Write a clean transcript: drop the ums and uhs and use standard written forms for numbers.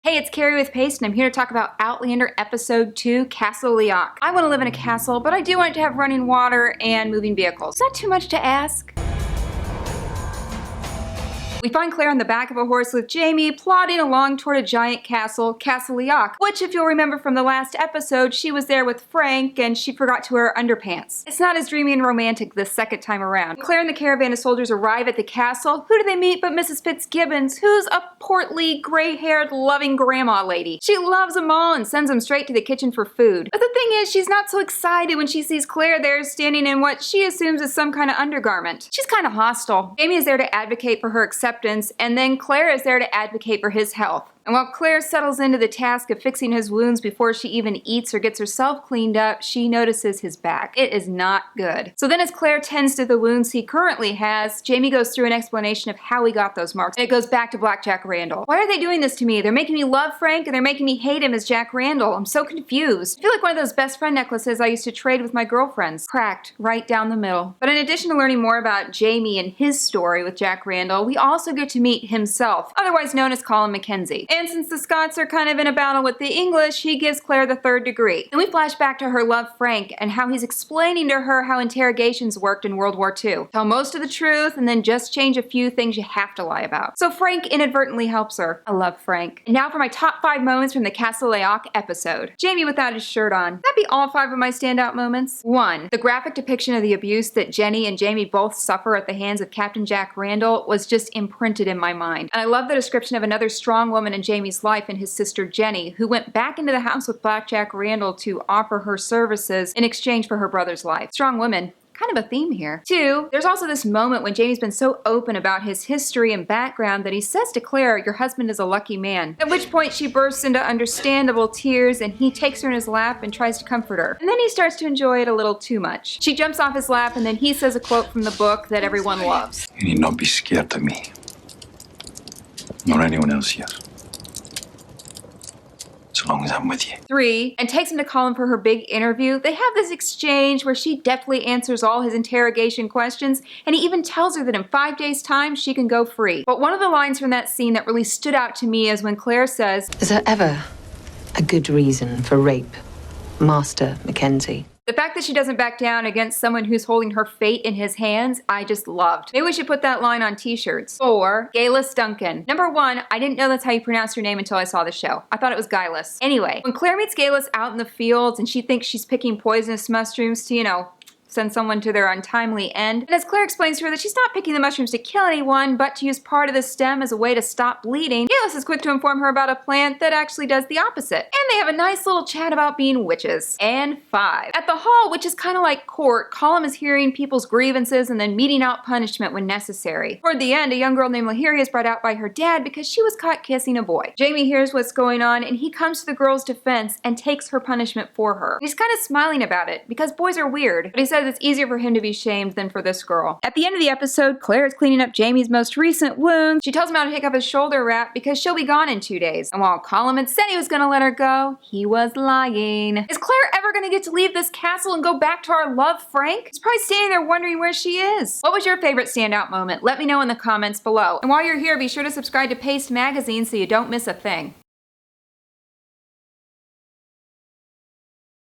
Hey, it's Keri with Paste, and I'm here to talk about Outlander Episode 2, Castle Leoch. I want to live in a castle, but I do want it to have running water and moving vehicles. Is that too much to ask? We find Claire on the back of a horse with Jamie, plodding along toward a giant castle, Castle Leoch, which, if you'll remember from the last episode, she was there with Frank and she forgot to wear underpants. It's not as dreamy and romantic this second time around. Claire and the caravan of soldiers arrive at the castle. Who do they meet but Mrs. Fitzgibbons, who's a portly, gray-haired, loving grandma lady. She loves them all and sends them straight to the kitchen for food. But the thing is, she's not so excited when she sees Claire there standing in what she assumes is some kind of undergarment. She's kind of hostile. Jamie is there to advocate for her acceptance, and then Claire is there to advocate for his health. And while Claire settles into the task of fixing his wounds before she even eats or gets herself cleaned up, she notices his back. It is not good. So then as Claire tends to the wounds he currently has, Jamie goes through an explanation of how he got those marks. And it goes back to Black Jack Randall. Why are they doing this to me? They're making me love Frank and they're making me hate him as Jack Randall. I'm so confused. I feel like one of those best friend necklaces I used to trade with my girlfriends. Cracked right down the middle. But in addition to learning more about Jamie and his story with Jack Randall, we also get to meet himself, otherwise known as Colin Mackenzie. And since the Scots are kind of in a battle with the English, he gives Claire the third degree. Then we flash back to her love Frank and how he's explaining to her how interrogations worked in World War II. Tell most of the truth and then just change a few things you have to lie about. So Frank inadvertently helps her. I love Frank. And now for my top 5 moments from the Castle Leoch episode. Jamie without his shirt on. That'd be all 5 of my standout moments. 1. The graphic depiction of the abuse that Jenny and Jamie both suffer at the hands of Captain Jack Randall was just imprinted in my mind. And I love the description of another strong woman in Jamie's life and his sister Jenny, who went back into the house with Black Jack Randall to offer her services in exchange for her brother's life. Strong women. Kind of a theme here. 2, there's also this moment when Jamie's been so open about his history and background that he says to Claire, "Your husband is a lucky man." At which point she bursts into understandable tears and he takes her in his lap and tries to comfort her. And then he starts to enjoy it a little too much. She jumps off his lap and then he says a quote from the book that everyone loves. You need not be scared of me. Nor anyone else here. As long as I'm with you. 3, and takes him to call him for her big interview. They have this exchange where she deftly answers all his interrogation questions, and he even tells her that in 5 days' time she can go free. But one of the lines from that scene that really stood out to me is when Claire says, "Is there ever a good reason for rape, Master Mackenzie?" The fact that she doesn't back down against someone who's holding her fate in his hands, I just loved. Maybe we should put that line on t-shirts. 4, Galas Duncan. Number 1, I didn't know that's how you pronounce her name until I saw the show. I thought it was Galas. Anyway, when Claire meets Galas out in the fields and she thinks she's picking poisonous mushrooms to, send someone to their untimely end. And as Claire explains to her that she's not picking the mushrooms to kill anyone, but to use part of the stem as a way to stop bleeding, Galas is quick to inform her about a plant that actually does the opposite. And they have a nice little chat about being witches. And 5. At the hall, which is kind of like court, Colin is hearing people's grievances and then meting out punishment when necessary. Toward the end, a young girl named Lahiri is brought out by her dad because she was caught kissing a boy. Jamie hears what's going on and he comes to the girl's defense and takes her punishment for her. He's kind of smiling about it because boys are weird, but he says it's easier for him to be shamed than for this girl. At the end of the episode, Claire is cleaning up Jamie's most recent wounds. She tells him how to pick up his shoulder wrap because she'll be gone in 2 days. And while Colin had said he was gonna let her go, he was lying. Is Claire ever gonna get to leave this castle and go back to our love Frank? He's probably standing there wondering where she is. What was your favorite standout moment? Let me know in the comments below. And while you're here, be sure to subscribe to Paste Magazine so you don't miss a thing.